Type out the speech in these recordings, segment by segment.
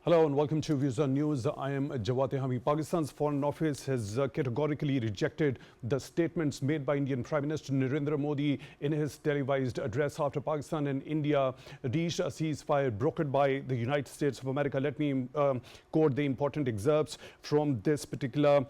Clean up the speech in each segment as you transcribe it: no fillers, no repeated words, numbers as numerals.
Hello and welcome to Views on News. I am Jawad. Tehami. Pakistan's Foreign Office has categorically rejected the statements made by Indian Prime Minister Narendra Modi in his televised address after Pakistan and India reached a ceasefire brokered by the United States of America. Let me quote the important excerpts from this particular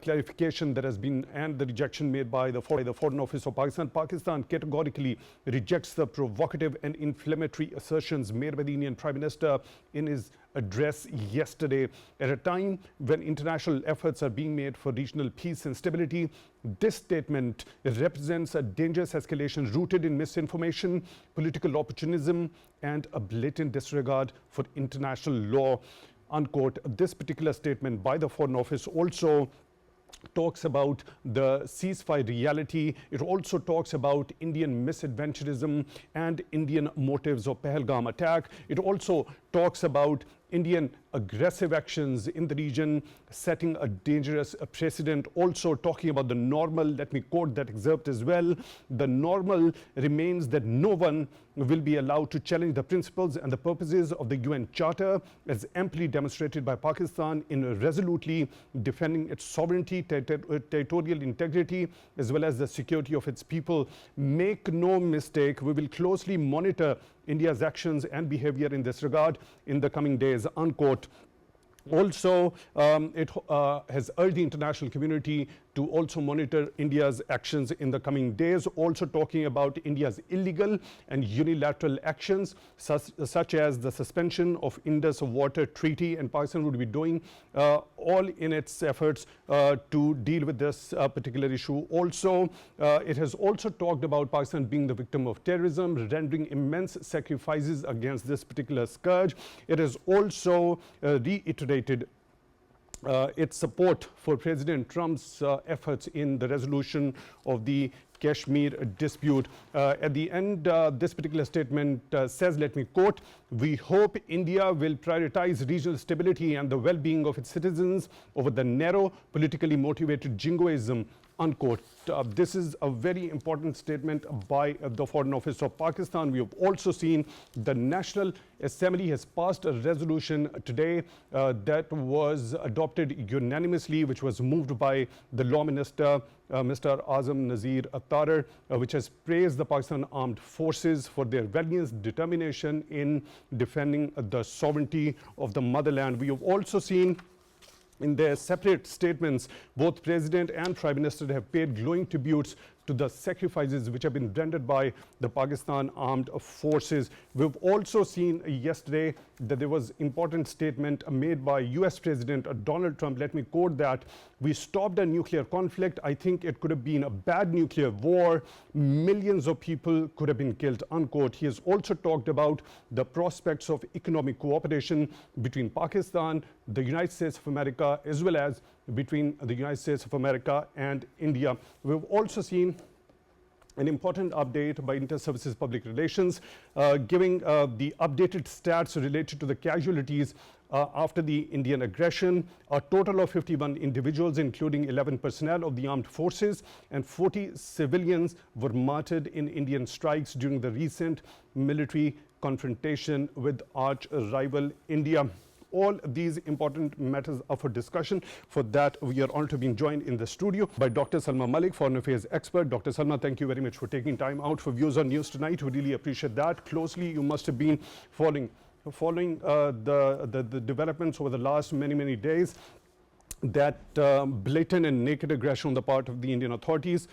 clarification that has been and the rejection made by the Foreign Office of Pakistan. Pakistan categorically rejects the provocative and inflammatory assertions made by the Indian Prime Minister in his address yesterday. At a time when international efforts are being made for regional peace and stability, this statement represents a dangerous escalation rooted in misinformation, political opportunism, and a blatant disregard for international law. Unquote. This particular statement by the Foreign Office also talks about the ceasefire reality. It also talks about Indian misadventurism and Indian motives of Pahalgam attack. It also talks about Indian aggressive actions in the region, setting a dangerous precedent. Also talking about the normal, let me quote that excerpt as well. The normal remains that no one will be allowed to challenge the principles and the purposes of the UN Charter, as amply demonstrated by Pakistan in resolutely defending its sovereignty, territorial integrity, as well as the security of its people. Make no mistake, we will closely monitor India's actions and behavior in this regard in the coming days, unquote. Also, it has urged the international community to also monitor India's actions in the coming days, also talking about India's illegal and unilateral actions, such as the suspension of Indus Water Treaty, and Pakistan would be doing all in its efforts to deal with this particular issue. Also, it has also talked about Pakistan being the victim of terrorism, rendering immense sacrifices against this particular scourge. It has also reiterated its support for President Trump's efforts in the resolution of the Kashmir dispute. At the end, this particular statement says, let me quote, "We hope India will prioritize regional stability and the well-being of its citizens over the narrow, politically motivated jingoism," unquote. This is a very important statement by the Foreign Office of Pakistan. We have also seen the National Assembly has passed a resolution today that was adopted unanimously, which was moved by the Law Minister, Mr. Azam Nazir Attar, which has praised the Pakistan Armed Forces for their valiant determination in defending the sovereignty of the motherland. We have also seen in their separate statements, both President and Prime Minister have paid glowing tributes to the sacrifices which have been rendered by the Pakistan Armed Forces. We've also seen yesterday that there was important statement made by US President Donald Trump. Let me quote that: "We stopped a nuclear conflict. I think it could have been a bad nuclear war. Millions of people could have been killed," unquote. He has also talked about the prospects of economic cooperation between Pakistan, the United States of America, as well as between the United States of America and India. We've also seen an important update by Inter-Services Public Relations, giving the updated stats related to the casualties after the Indian aggression. A total of 51 individuals, including 11 personnel of the armed forces and 40 civilians, were martyred in Indian strikes during the recent military confrontation with arch rival India. All these important matters are for discussion. For that, we are honored to be joined in the studio by Dr. Salma Malik, Foreign Affairs expert. Dr. Salma, thank you very much for taking time out for Views on News tonight. We really appreciate that. Closely, you must have been following the developments over the last many days. That blatant and naked aggression on the part of the Indian authorities.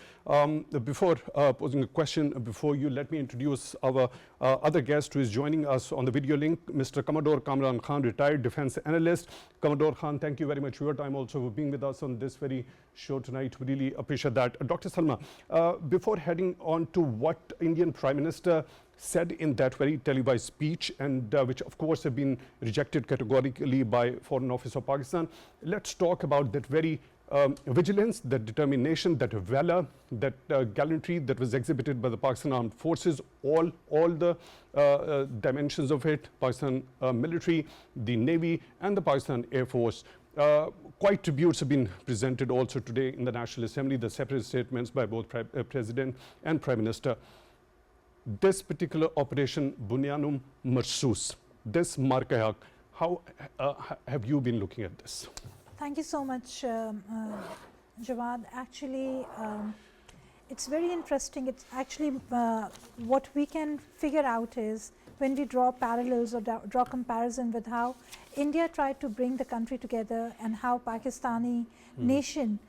Before posing a question before you, let me introduce our other guest who is joining us on the video link, Mr. Commodore Kamran Khan, retired defense analyst. Commodore Khan, thank you very much for your time, also for being with us on this very show tonight. We really appreciate that. Dr. Salma, before heading on to what Indian Prime Minister said in that very televised speech, and which of course have been rejected categorically by Foreign Office of Pakistan, let's talk about that very vigilance, that determination, that valor, that gallantry that was exhibited by the Pakistan Armed Forces, all the dimensions of it, Pakistan military, the Navy, and the Pakistan Air Force. Quite tributes have been presented also today in the National Assembly, the separate statements by both President and Prime Minister. This particular operation, BUNYAN MARSOOS, this marka How have you been looking at this? Thank you so much, Jawad. Actually, it's very interesting. It's actually what we can figure out is when we draw parallels or draw comparison with how India tried to bring the country together and how Pakistani nation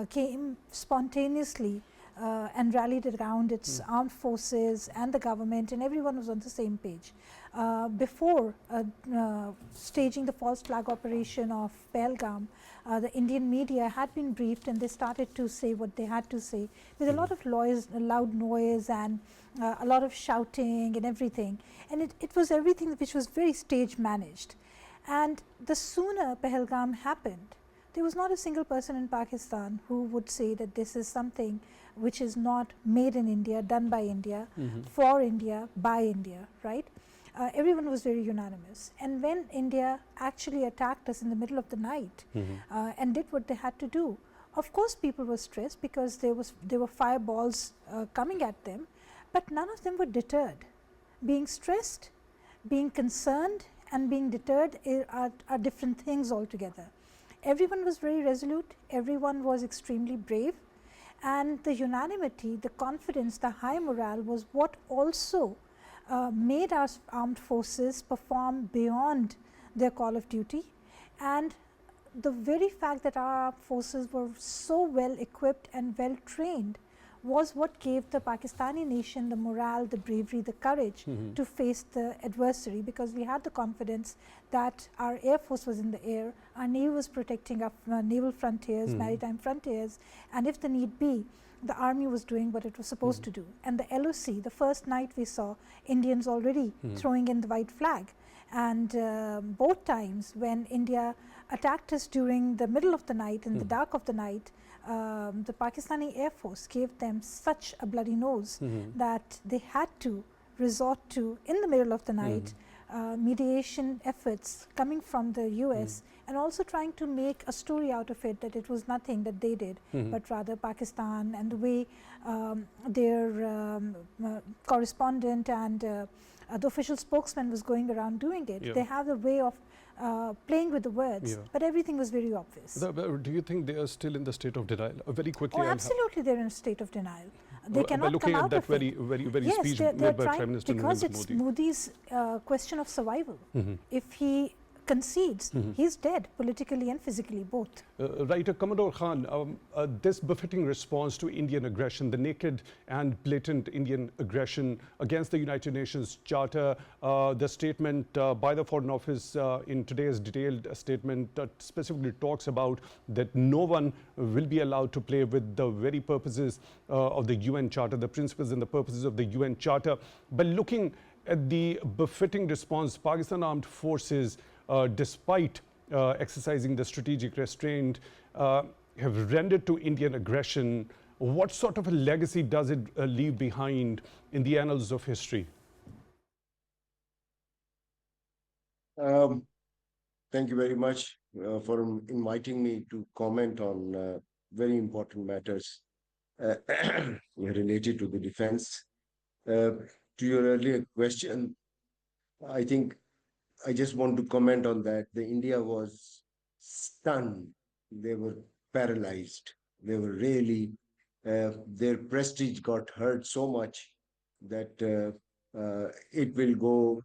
came spontaneously and rallied around its armed forces and the government, and everyone was on the same page. Before staging the false flag operation of Pahalgam, the Indian media had been briefed and they started to say what they had to say with a lot of loud noise and a lot of shouting and everything. And it was everything which was very stage managed. And the sooner Pahalgam happened, there was not a single person in Pakistan who would say that this is something which is not made in India, done by India, for India, by India, right? Everyone was very unanimous. And when India actually attacked us in the middle of the night and did what they had to do, of course people were stressed because there were fireballs coming at them, but none of them were deterred. Being stressed, being concerned and being deterred are different things altogether. Everyone was very resolute, everyone was extremely brave, and the unanimity, the confidence, the high morale was what also made our armed forces perform beyond their call of duty. And the very fact that our armed forces were so well equipped and well trained was what gave the Pakistani nation the morale, the bravery, the courage to face the adversary, because we had the confidence that our air force was in the air, our navy was protecting our naval frontiers, maritime frontiers, and if the need be, the army was doing what it was supposed to do. And the LOC, the first night we saw Indians already throwing in the white flag. And both times when India attacked us during the middle of the night, in the dark of the night, the Pakistani Air Force gave them such a bloody nose that they had to resort to, in the middle of the night, mediation efforts coming from the US and also trying to make a story out of it that it was nothing that they did, but rather Pakistan, and the way their correspondent and the official spokesman was going around doing it. They have a way of playing with the words, but everything was very obvious. Do you think they are still in the state of denial? Very quickly. Oh, absolutely, they're in a state of denial. They cannot looking come at out that of very yes, speech they're made by trying, Prime Minister because Narendra it's Modi. Modi's question of survival. If he concedes, he's dead, politically and physically, both. Right, Commodore Khan, this befitting response to Indian aggression, the naked and blatant Indian aggression against the United Nations Charter, the statement by the Foreign Office in today's detailed statement specifically talks about that no one will be allowed to play with the very purposes of the UN Charter, the principles and the purposes of the UN Charter. But looking at the befitting response, Pakistan Armed Forces, despite exercising the strategic restraint, have rendered to Indian aggression. What sort of a legacy does it leave behind in the annals of history? Thank you very much for inviting me to comment on very important matters related to the defense. To your earlier question, I think I just want to comment on that. The India was stunned. They were paralyzed. They were really, their prestige got hurt so much that it will go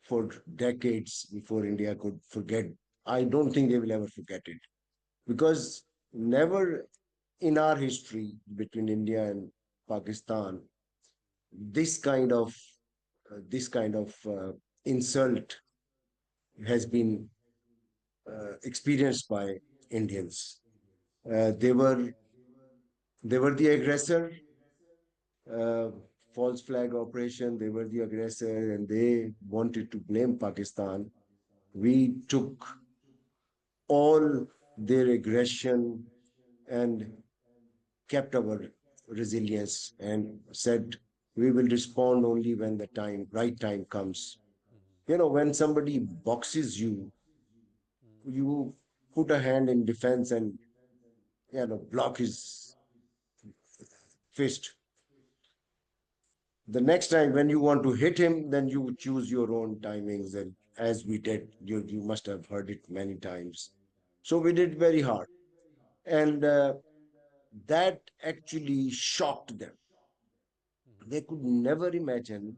for decades before India could forget. I don't think they will ever forget it, because never in our history between India and Pakistan, this kind of insult has been experienced by Indians. They were the aggressor. False flag operation. They were the aggressor, and they wanted to blame Pakistan. We took all their aggression and kept our resilience and said we will respond only when the right time comes. You know, when somebody boxes you, you put a hand in defense and block his fist. The next time when you want to hit him, then you choose your own timings as we did. You must have heard it many times. So we did very hard. And that actually shocked them. They could never imagine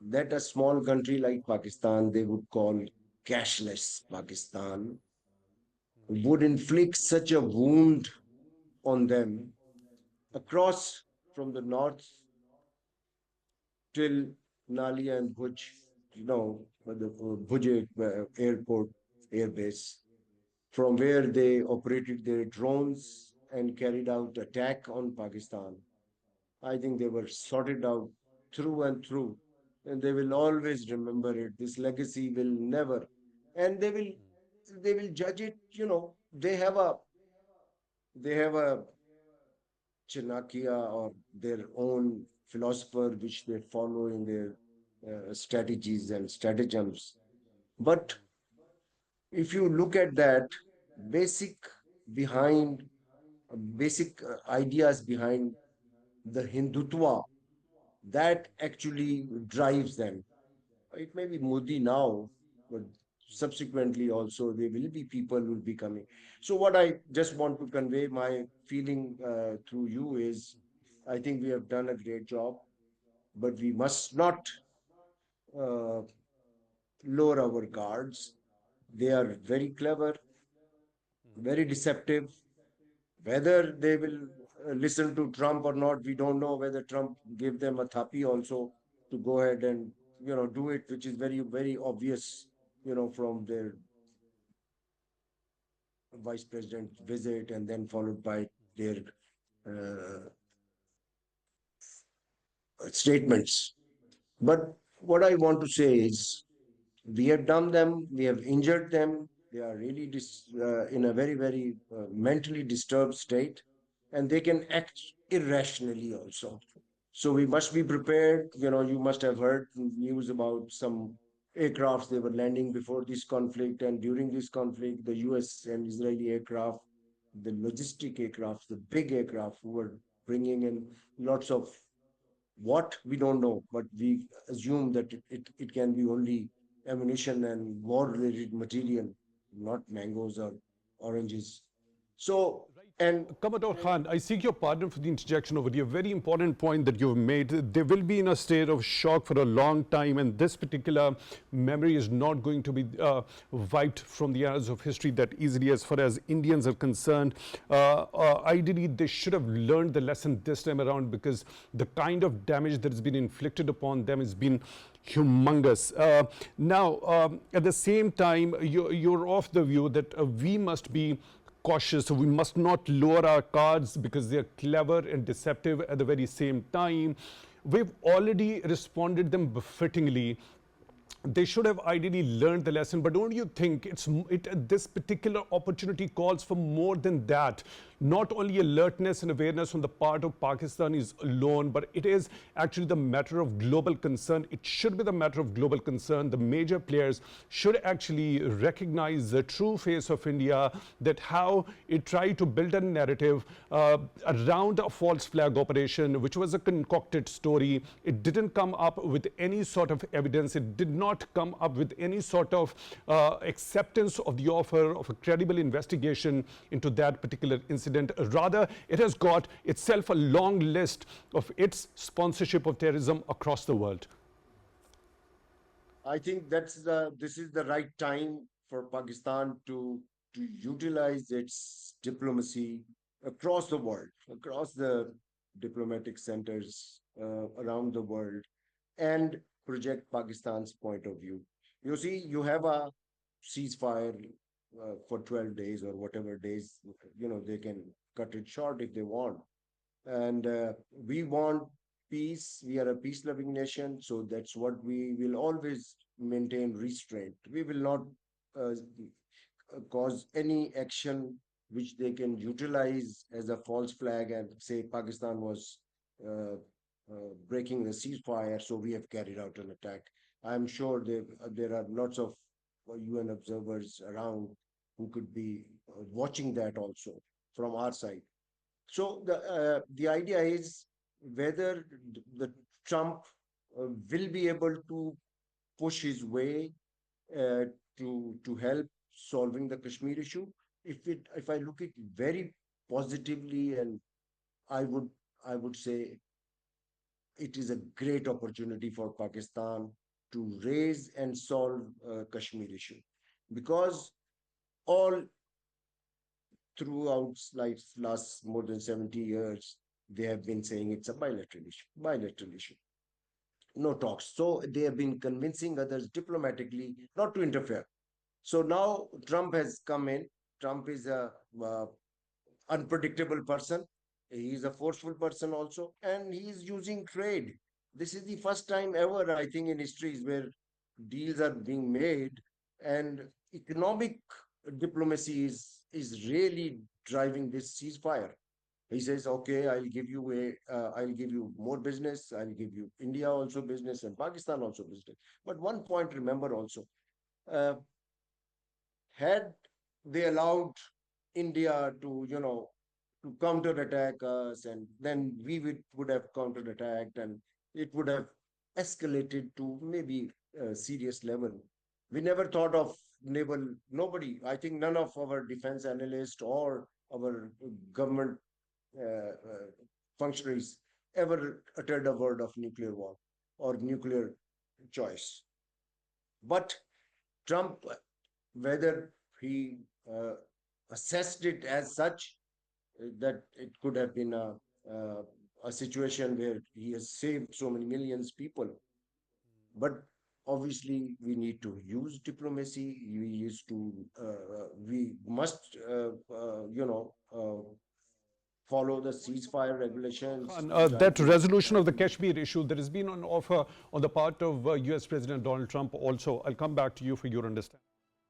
that a small country like Pakistan, they would call cashless Pakistan, would inflict such a wound on them across from the north till Nalia and Bhuj, the Bhuj airport, airbase, from where they operated their drones and carried out attack on Pakistan. I think they were sorted out through and through, and they will always remember it. This legacy will never, and they will judge it. They have a Chanakya or their own philosopher which they follow in their strategies and stratagems. But if you look at that, basic behind basic ideas behind the Hindutva, that actually drives them. It may be Modi now, but subsequently also there will be people who will be coming. So what I just want to convey my feeling through you is, I think we have done a great job, but we must not uh, lower our guards. They are very clever, very deceptive. Whether they will listen to Trump or not, we don't know. Whether Trump gave them a thapi also to go ahead and do it, which is very very obvious, from their vice president visit and then followed by their uh, statements. But what I want to say is, we have done them, we have injured them. They are really in a very, very mentally disturbed state, and they can act irrationally also. So we must be prepared. You must have heard news about some aircrafts they were landing before this conflict, and during this conflict, the US and Israeli aircraft, the logistic aircraft, the big aircraft, who were bringing in lots of what we don't know, but we assume that it can be only ammunition and war related material, not mangoes or oranges. So, and Commodore Khan, I seek your pardon for the interjection over here. Very important point that you've made. They will be in a state of shock for a long time, and this particular memory is not going to be wiped from the annals of history that easily, as far as Indians are concerned. Ideally, they should have learned the lesson this time around, because the kind of damage that has been inflicted upon them has been humongous. Now, at the same time, you're of the view that we must be cautious. So we must not lower our cards because they're clever and deceptive at the very same time. We've already responded them befittingly. They should have ideally learned the lesson, but don't you think this particular opportunity calls for more than that? Not only alertness and awareness on the part of Pakistanis alone, but it is actually the matter of global concern. It should be the matter of global concern. The major players should actually recognize the true face of India, that how it tried to build a narrative around a false flag operation, which was a concocted story. It didn't come up with any sort of evidence. It did not come up with any sort of acceptance of the offer of a credible investigation into that particular incident. Rather, it has got itself a long list of its sponsorship of terrorism across the world. I think this is the right time for Pakistan to utilize its diplomacy across the world, across the diplomatic centers around the world, and project Pakistan's point of view. You see, you have a ceasefire for 12 days or whatever days, they can cut it short if they want. And we want peace. We are a peace loving nation. So that's what we will always maintain restraint. We will not uh, cause any action which they can utilize as a false flag and say Pakistan was uh, breaking the ceasefire, so we have carried out an attack. I'm sure there are lots of UN observers around who could be watching that also from our side. So the idea is whether the Trump will be able to push his way uh, to help solving the Kashmir issue. If I look at very positively, and I would I would say it is a great opportunity for Pakistan to raise and solve Kashmir issue, because all throughout like last more than 70 years they have been saying it's a bilateral issue, no talks. So they have been convincing others diplomatically not to interfere. So now Trump has come in. Trump is a unpredictable person. He is a forceful person also, and he is using trade. This is the first time ever, I think, in history where deals are being made, and economic diplomacy is really driving this ceasefire. He says, "Okay, I'll give you more business. I'll give you India also business and Pakistan also business." But one point, remember also, uh, had they allowed India to, to counterattack us, and then would have counterattacked, and it would have escalated to maybe a serious level. We never thought of naval, nobody, I think none of our defense analysts or our government functionaries ever uttered a word of nuclear war or nuclear choice. But Trump, whether he assessed it as such, that it could have been a situation where he has saved so many millions people. But obviously, we need to use diplomacy. We must, follow the ceasefire regulations. I That think resolution of the Kashmir issue, there has been an offer on the part of US President Donald Trump also. I'll come back to you for your understanding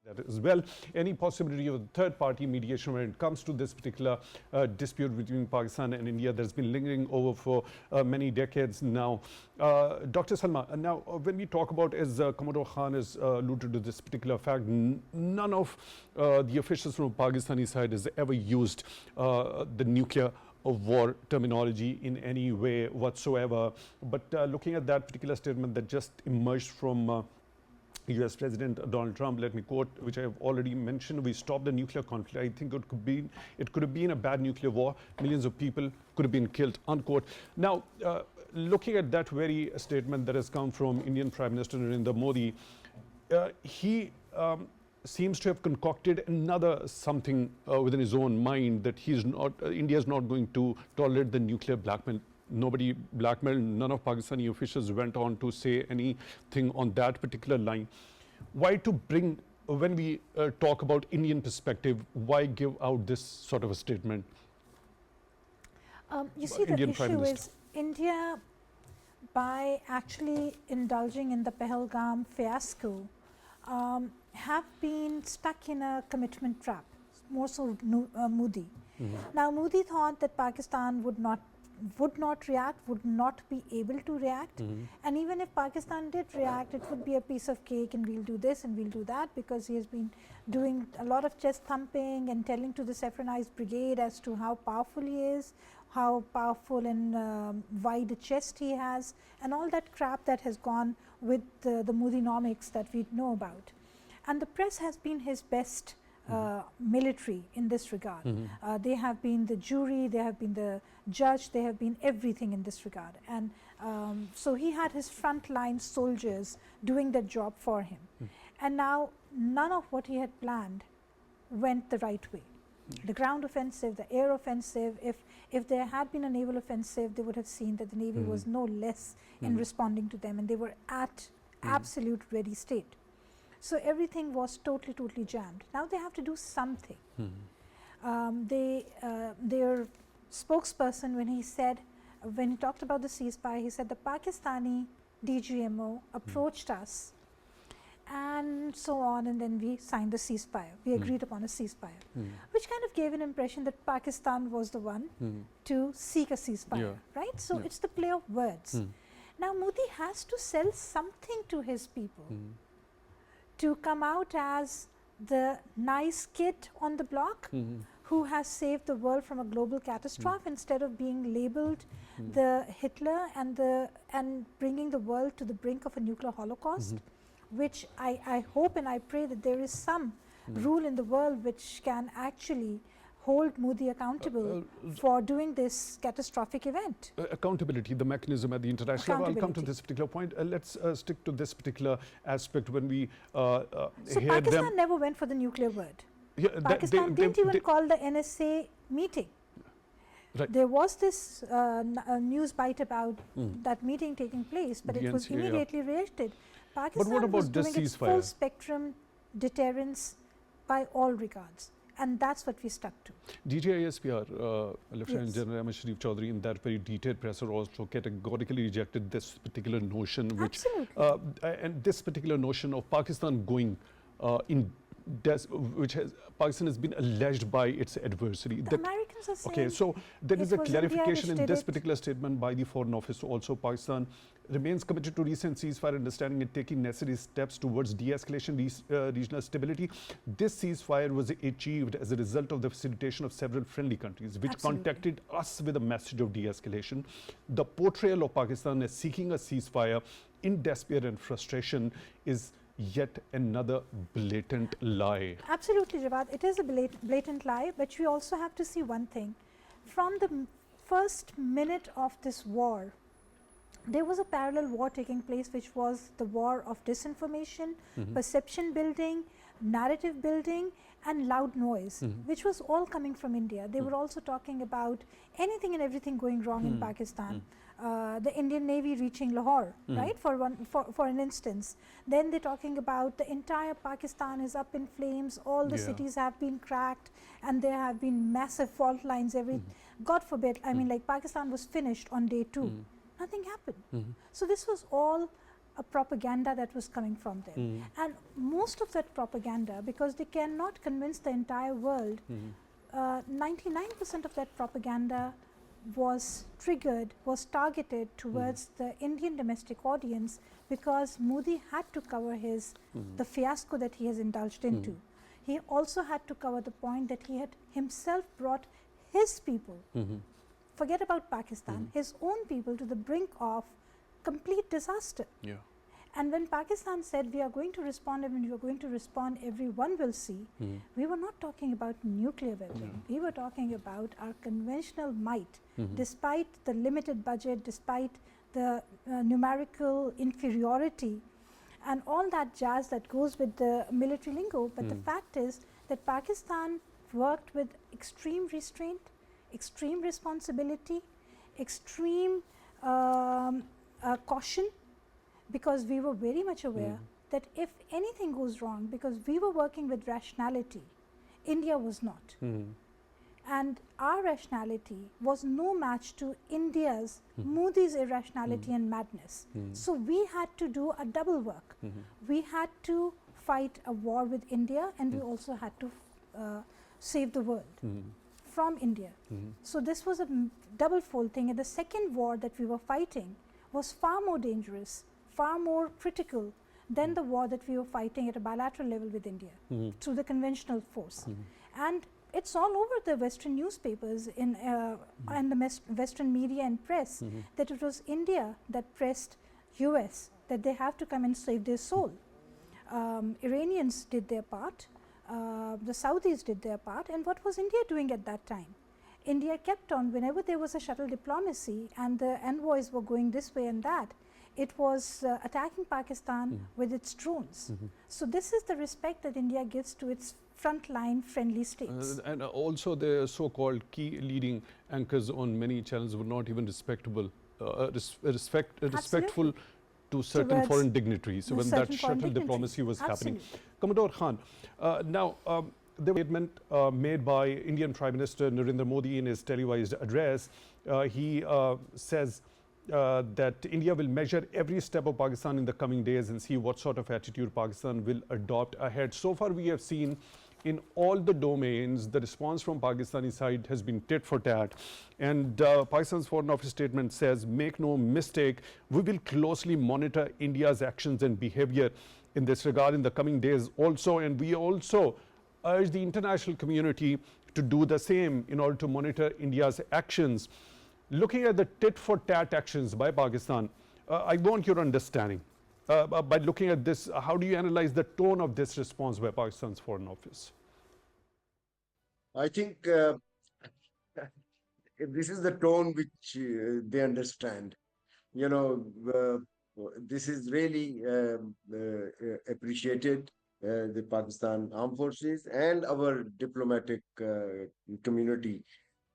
that as well. Any possibility of third party mediation when it comes to this particular dispute between Pakistan and India that's been lingering over for many decades now. Dr. Salma, now when we talk about, as Commodore Khan has alluded to this particular fact, none of the officials from Pakistani side has ever used the nuclear war terminology in any way whatsoever. But looking at that particular statement that just emerged from US President Donald Trump, let me quote, which I have already mentioned: "We stopped the nuclear conflict. I think it could have been a bad nuclear war. Millions of people could have been killed," unquote. Now, looking at that very statement that has come from Indian Prime Minister Narendra Modi, he seems to have concocted another something within his own mind, that India is not going to tolerate the nuclear blackmail. Nobody blackmailed. None of Pakistani officials went on to say anything on that particular line. Why to bring, when we talk about Indian perspective, why give out this sort of a statement? You see, the Indian Prime issue Minister. is India, by actually indulging in the Pahalgam fiasco, have been stuck in a commitment trap, more so Modi. Now, Modi thought that Pakistan would not react, would not be able to react. And even if Pakistan did react, it would be a piece of cake, and we'll do this and we'll do that, because he has been doing a lot of chest thumping and telling to the Saffronized Brigade as to how powerful he is, how powerful and wide a chest he has, and all that crap that has gone with the Modinomics that we know about. And the press has been his best military in this regard. They have been the jury, they have been the judge, they have been everything in this regard. And so he had his frontline soldiers doing that job for him. And now none of what he had planned went the right way. The ground offensive, the air offensive, if there had been a naval offensive, they would have seen that the Navy was no less in responding to them, and they were at absolute ready state. So everything was totally jammed. Now they have to do something. Their spokesperson, when he talked about the ceasefire, he said the Pakistani DGMO approached us and so on, and then we signed the ceasefire. We agreed upon a ceasefire, which kind of gave an impression that Pakistan was the one to seek a ceasefire, right? So it's the play of words. Now Modi has to sell something to his people to come out as the nice kid on the block who has saved the world from a global catastrophe, instead of being labeled the Hitler and bringing the world to the brink of a nuclear holocaust. which I hope and I pray that there is some rule in the world which can actually hold Modi accountable for doing this catastrophic event. Accountability, the mechanism at the international level. I'll come to this particular point. Let's stick to this particular aspect when we So hear Pakistan them. never went for the nuclear word. Yeah, Pakistan didn't even call the NSA meeting. Right. There was this news bite about that meeting taking place, but The it was NCA, yeah. immediately rejected. Pakistan what about was this doing its ceasefire? full spectrum deterrence by all regards, and that's what we stuck to. DGISPR, Lieutenant Yes. General Ahmed Sharif Chaudhary, in that very detailed presser also categorically rejected this particular notion, which and this particular notion of Pakistan going which Pakistan has been alleged by its adversary. The Americans are saying. Okay, so there is a it was India clarification which in did this it. particular statement by the Foreign Office. Also, Pakistan remains committed to recent ceasefire understanding and taking necessary steps towards de-escalation, regional stability. This ceasefire was achieved as a result of the facilitation of several friendly countries, which contacted us with a message of de-escalation. The portrayal of Pakistan as seeking a ceasefire in despair and frustration is yet another blatant lie. Absolutely, Jawad. It is a blatant lie, but we also have to see one thing. From the first minute of this war, there was a parallel war taking place, which was the war of disinformation, perception building, narrative building, and loud noise, which was all coming from India. They were also talking about anything and everything going wrong in Pakistan. The Indian Navy reaching Lahore, right, for an instance. Then they're talking about the entire Pakistan is up in flames, all the cities have been cracked, and there have been massive fault lines. God forbid, I mean, like Pakistan was finished on day 2. Nothing happened. So this was all a propaganda that was coming from them. And most of that propaganda, because they cannot convince the entire world, 99% of that propaganda was triggered, was targeted towards the Indian domestic audience, because Modi had to cover the fiasco that he has indulged into. He also had to cover the point that he had himself brought his people, forget about Pakistan, his own people to the brink of complete disaster. And when Pakistan said we are going to respond, and when we are going to respond, everyone will see, we were not talking about nuclear weapon. We were talking about our conventional might, despite the limited budget, despite the numerical inferiority, and all that jazz that goes with the military lingo. But the fact is that Pakistan worked with extreme restraint, extreme responsibility, extreme caution, because we were very much aware that if anything goes wrong, because we were working with rationality, India was not. And our rationality was no match to India's, Modi's irrationality and madness. So we had to do a double work. We had to fight a war with India, and we also had to save the world from India. So this was a double-fold thing. And the second war that we were fighting was far more dangerous, far more critical than the war that we were fighting at a bilateral level with India through the conventional force. And it's all over the Western newspapers and the Western media and press that it was India that pressed US that they have to come and save their soul. Iranians did their part, the Saudis did their part, and what was India doing at that time? India kept on, whenever there was a shuttle diplomacy and the envoys were going this way and that, it was attacking Pakistan with its drones. So this is the respect that India gives to its frontline friendly states. And also the so-called key leading anchors on many channels were not even respectful to certain foreign dignitaries when that shuttle diplomacy was happening. Commodore Khan, now the statement made by Indian Prime Minister Narendra Modi in his televised address, he says that India will measure every step of Pakistan in the coming days and see what sort of attitude Pakistan will adopt ahead. So far we have seen in all the domains the response from Pakistani side has been tit for tat, and Pakistan's Foreign Office statement says, make no mistake, we will closely monitor India's actions and behavior in this regard in the coming days also, and we also urge the international community to do the same in order to monitor India's actions. Looking at the tit for tat actions by Pakistan, I want your understanding. by looking at this, how do you analyze the tone of this response by Pakistan's Foreign Office? I think this is the tone which they understand. You know, this is really appreciated. The Pakistan Armed Forces and our diplomatic community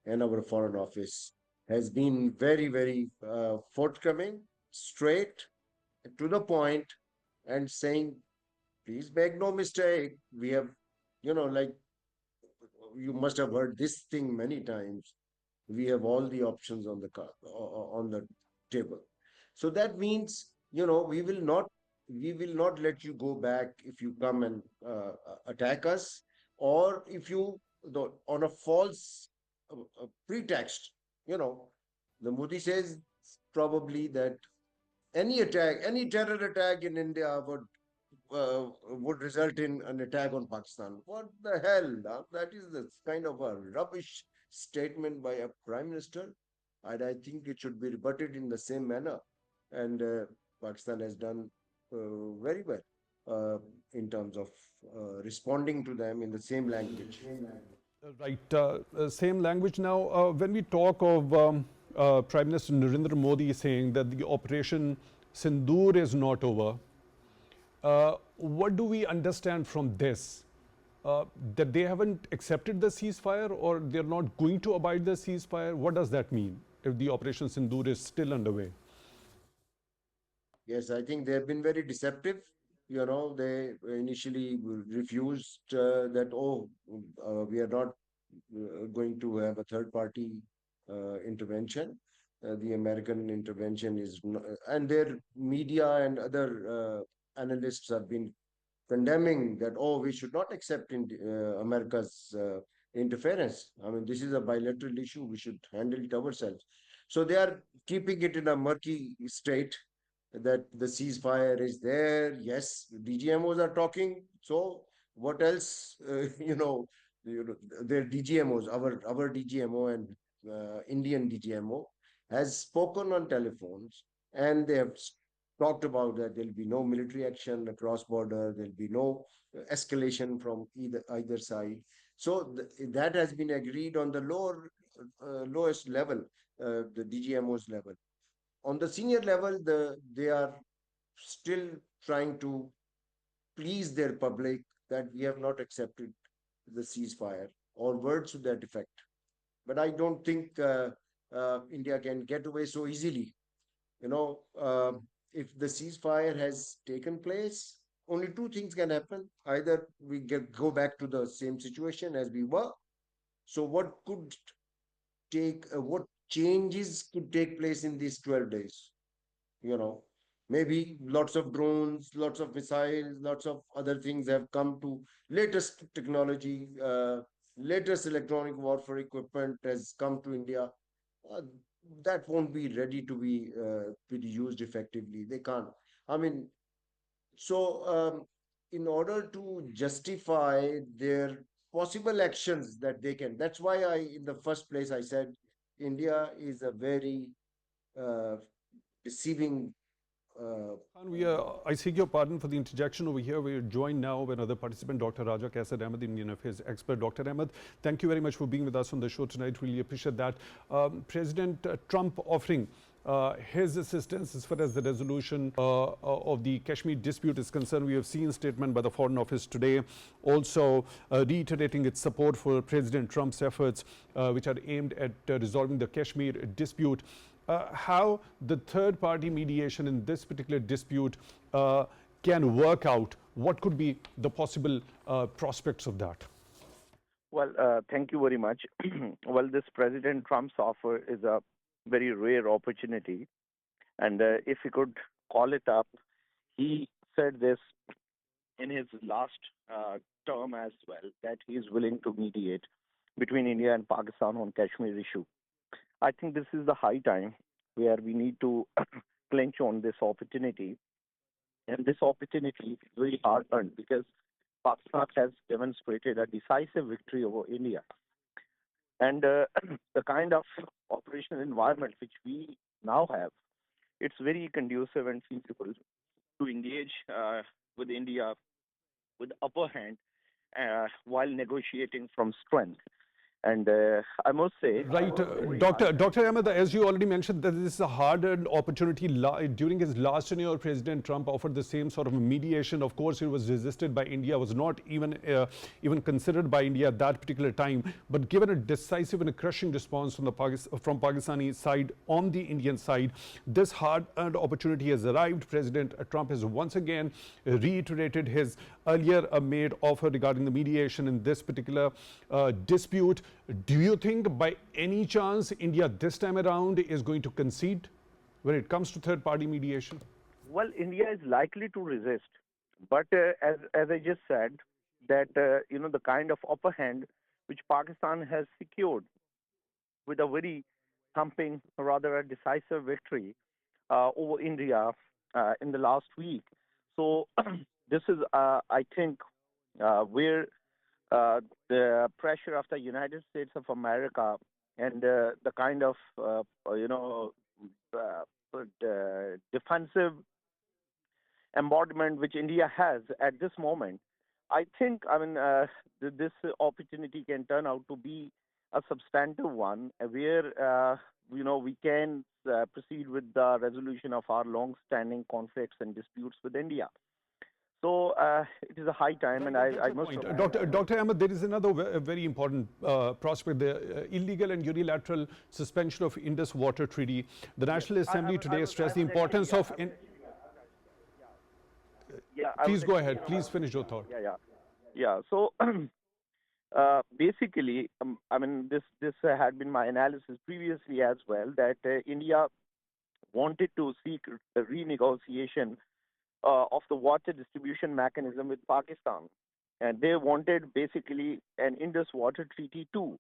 and our Foreign Office has been very, very forthcoming, straight, to the point, and saying, please make no mistake. We have, like you must have heard this thing many times. We have all the options on the on the table. So that means, we will not let you go back if you come and attack us, or if you, on a false pretext, you know, the Modi says probably that any attack, any terror attack in India would result in an attack on Pakistan. What the hell? That is the kind of a rubbish statement by a prime minister, and I think it should be rebutted in the same manner. And Pakistan has done very well in terms of responding to them in the same language. Right, same language now. When we talk of Prime Minister Narendra Modi saying that the Operation Sindoor is not over, what do we understand from this? That they haven't accepted the ceasefire, or they're not going to abide the ceasefire? What does that mean if the Operation Sindoor is still underway? Yes, I think they have been very deceptive. They initially refused that, oh, we are not going to have a third party intervention. The American intervention is, and their media and other analysts have been condemning that, oh, we should not accept America's interference. I mean, this is a bilateral issue. We should handle it ourselves. So they are keeping it in a murky state, that the ceasefire is there. Yes, DGMOs are talking. So what else? Their DGMOs, our DGMO and Indian DGMO has spoken on telephones, and they have talked about that there'll be no military action across border. There'll be no escalation from either side. So that has been agreed on the lowest level, the DGMO's level. On the senior level, they are still trying to please their public that we have not accepted the ceasefire, or words to that effect. But I don't think India can get away so easily. If the ceasefire has taken place, only two things can happen. Either we go back to the same situation as we were. So what changes could take place in these 12 days? Maybe lots of drones, lots of missiles, lots of other things have come to, latest technology, latest electronic warfare equipment has come to India. uh, that won't be ready to be used effectively. They can't. I mean, so in order to justify their possible actions that they can, that's why in the first place, I said India is a very uh, deceiving. And I seek your pardon for the interjection over here. We are joined now by another participant, Dr. Raja Kaisar Ahmed, Indian Affairs expert. Dr. Ahmed, thank you very much for being with us on the show tonight. Really appreciate that. President Trump offering his assistance as far as the resolution of the Kashmir dispute is concerned. We have seen a statement by the Foreign Office today, also reiterating its support for President Trump's efforts, which are aimed at resolving the Kashmir dispute. How the third party mediation in this particular dispute can work out? What could be the possible prospects of that? Well, thank you very much. Well, this President Trump's offer is a very rare opportunity. And if he could call it up, he said this in his last term as well, that he is willing to mediate between India and Pakistan on Kashmir issue. I think this is the high time where we need to clinch on this opportunity. And this opportunity is very hard earned because Pakistan has demonstrated a decisive victory over India. And the kind of operational environment which we now have, it's very conducive and feasible to engage with India with upper hand while negotiating from strength. And I must say, I Right, was very Dr. Ahmed, as you already mentioned, that this is a hard-earned opportunity. During his last tenure, President Trump offered the same sort of mediation. Of course, it was resisted by India, was not even considered by India at that particular time. But given a decisive and a crushing response from from Pakistani side on the Indian side, this hard-earned opportunity has arrived. President Trump has once again reiterated his earlier made offer regarding the mediation in this particular dispute. Do you think by any chance India this time around is going to concede when it comes to third party mediation? well. India is likely to resist, but as I just said, that the kind of upper hand which Pakistan has secured with a very thumping, rather a decisive victory over India in the last week. So this is, I think, where the pressure of the United States of America and the kind of defensive embodiment which India has at this moment, I think, this opportunity can turn out to be a substantive one where, we can proceed with the resolution of our long-standing conflicts and disputes with India. So it is a high time, and I must. Point. Dr. Ahmed, there is another very important prospect, the illegal and unilateral suspension of Indus Water Treaty. The National Assembly today stressed the importance of... Please go ahead. Please finish your thought. Yeah. So basically, this had been my analysis previously as well, that India wanted to seek a renegotiation of the water distribution mechanism with Pakistan. And they wanted basically an Indus Water Treaty too.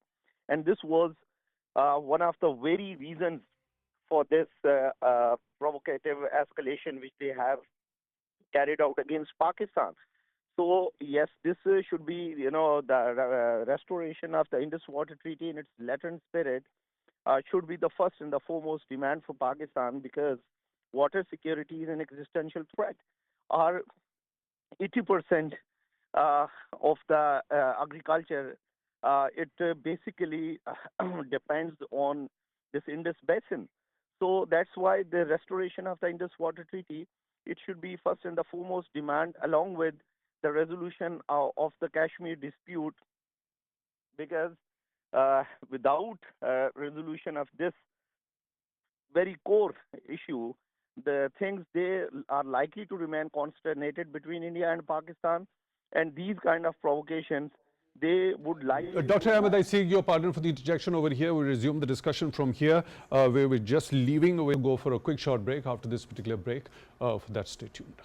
And this was one of the very reasons for this provocative escalation which they have carried out against Pakistan. So yes, this should be, the restoration of the Indus Water Treaty in its letter and spirit should be the first and the foremost demand for Pakistan, because water security is an existential threat. Our 80% of the agriculture, it basically depends on this Indus basin. So that's why the restoration of the Indus Water Treaty, it should be first and the foremost demand, along with the resolution of the Kashmir dispute, because without resolution of this very core issue, the things they are likely to remain consternated between India and Pakistan, and these kind of provocations, they would like. Dr. Ahmed, I seek your pardon for the interjection over here. We'll resume the discussion from here, where we're just leaving. We'll go for a quick short break. After this particular break, for that, stay tuned.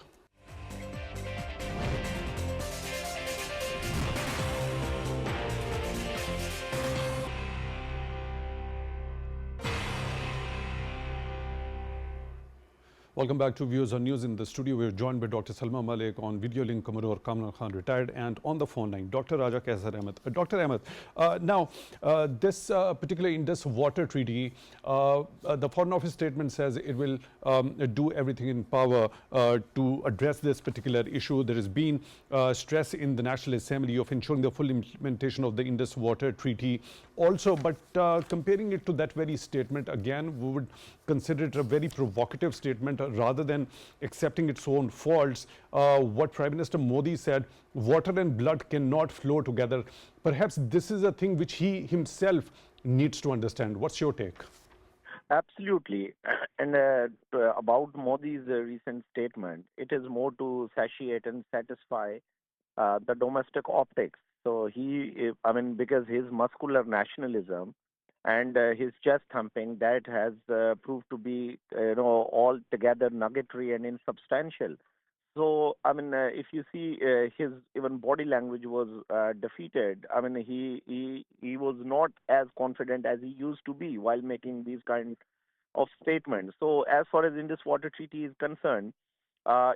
Welcome back to Views on News. In the studio, we're joined by Dr. Salma, Malik, on video link Commodore Kamran, retired, and on the phone line, Dr. Raja Qaiser Ahmed. Dr. Ahmed, now, this particular Indus Water Treaty, the Foreign Office statement says it will do everything in power to address this particular issue. There has been stress in the National Assembly of ensuring the full implementation of the Indus Water Treaty also, but comparing it to that very statement, again, we would consider it a very provocative statement. Rather than accepting its own faults, what Prime Minister Modi said, water and blood cannot flow together. Perhaps this is a thing which he himself needs to understand. What's your take? Absolutely. And about Modi's recent statement, it is more to satiate and satisfy the domestic optics. So because his muscular nationalism and his chest thumping, that has proved to be, altogether nuggetry and insubstantial. So, if you see his even body language was defeated. He was not as confident as he used to be while making these kind of statements. So, as far as Indus Water Treaty is concerned,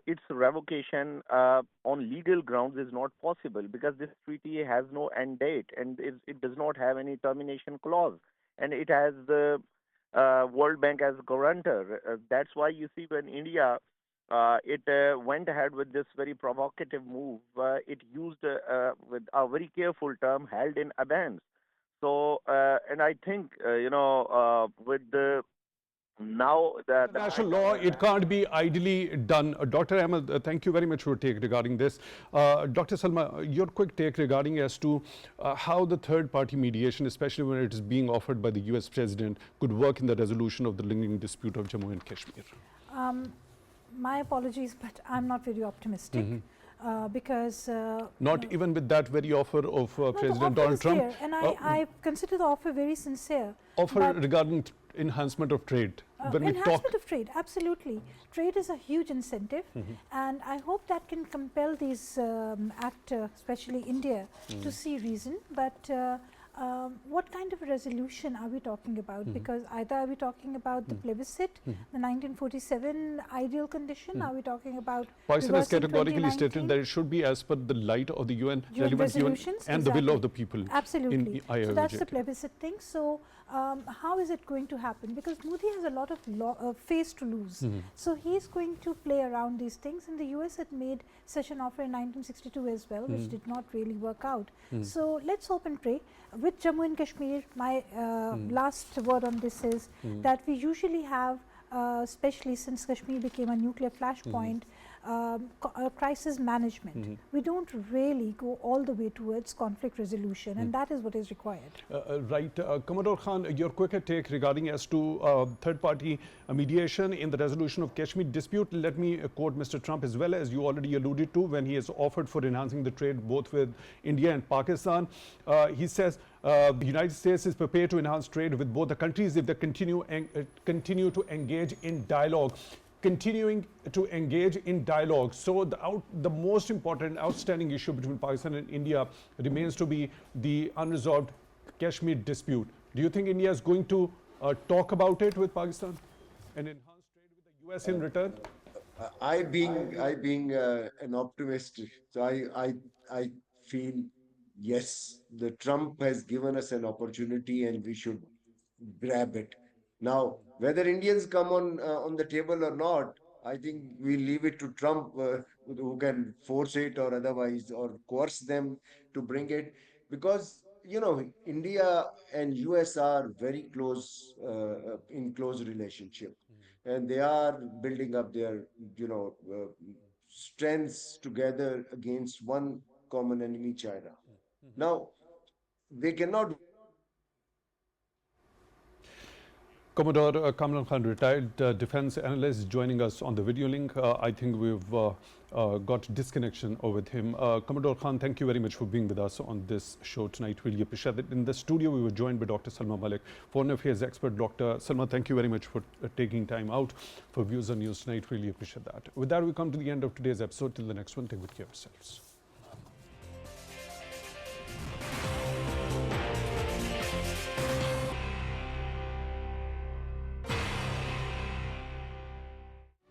its revocation on legal grounds is not possible, because this treaty has no end date, and it does not have any termination clause, and it has the World Bank as guarantor. That's why you see when India it went ahead with this very provocative move. It used with a very careful term, held in abeyance. So, and I think, with the now the International fact law, that it can't be ideally done. Dr. Ahmed, thank you very much for your take regarding this. Dr. Salma, your quick take regarding as to how the third-party mediation, especially when it is being offered by the US President, could work in the resolution of the lingering dispute of Jammu and Kashmir. My apologies, but I'm not very optimistic. Because not even with that very offer of President Donald Trump. There, and I consider the offer very sincere. Offer regarding enhancement of trade. When enhancement of trade, absolutely. Trade is a huge incentive, and I hope that can compel these actors, especially India, to see reason. But what kind of a resolution are we talking about? Because either are we talking about the plebiscite, the 1947 ideal condition, are we talking about Pakistan has categorically stated that it should be as per the light of the UN relevant UN and the will of the people. Absolutely. So that's the plebiscite thing. So how is it going to happen? Because Modi has a lot of face to lose. So he's going to play around these things, and the US had made such an offer in 1962 as well, which did not really work out. So let's hope and pray. With Jammu and Kashmir, my last word on this is that we usually have, especially since Kashmir became a nuclear flashpoint, crisis management. We don't really go all the way towards conflict resolution, and that is what is required. Right. Commodore Khan, your quicker take regarding as to third-party mediation in the resolution of Kashmir dispute. Let me quote Mr. Trump as well, as you already alluded to, when he has offered for enhancing the trade both with India and Pakistan. He says the United States is prepared to enhance trade with both the countries if they continue to engage in dialogue. Continuing to engage in dialogue. So the most important outstanding issue between Pakistan and India remains to be the unresolved Kashmir dispute. Do you think India is going to talk about it with Pakistan and enhance trade with the US in return? I being an optimist, so I feel yes, the Trump has given us an opportunity and we should grab it. Now, whether Indians come on the table or not, I think we leave it to Trump, who can force it or otherwise, or coerce them to bring it, because India and US are very close, in close relationship, and they are building up their strengths together against one common enemy, China. Now, they cannot. Commodore Kamran Khan, retired defense analyst, joining us on the video link. I think we've got disconnection with him. Commodore Khan, thank you very much for being with us on this show tonight. Really appreciate it. In the studio, we were joined by Dr. Salma Malik, foreign affairs expert. Dr. Salma, thank you very much for taking time out for Views on News tonight. Really appreciate that. With that, we come to the end of today's episode. Till the next one, take good care of yourselves.